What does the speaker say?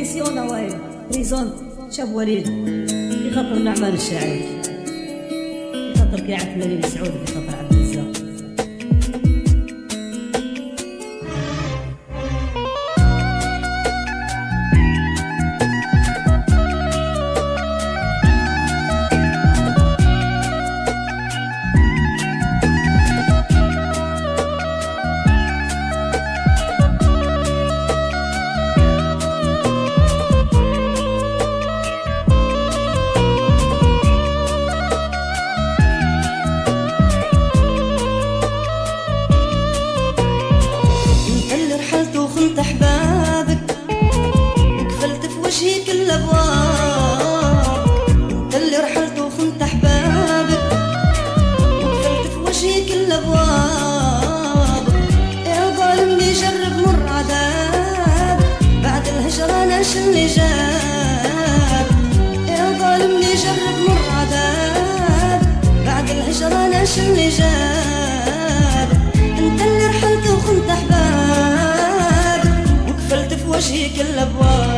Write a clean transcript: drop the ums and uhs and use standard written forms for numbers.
بريسيون واي بريزون شاب وليد في خاطر نعمان الشاعر، في خاطر كيعرف نبيل سعود، في خاطر عبد الرزاق. خنت احبابك وقفلت في وجهي كل الابواب، انت اللي رحلت وخنت احبابك وقفلت في وجهي كل الابواب. يا ظالمني جرب مر عذاب بعد الهجران ايش اللي جاب. يا ظالمني جرب مر عذاب بعد الهجران ايش اللي جاب. انت اللي رحلت وخنت احبابك وجهي كل ابواب.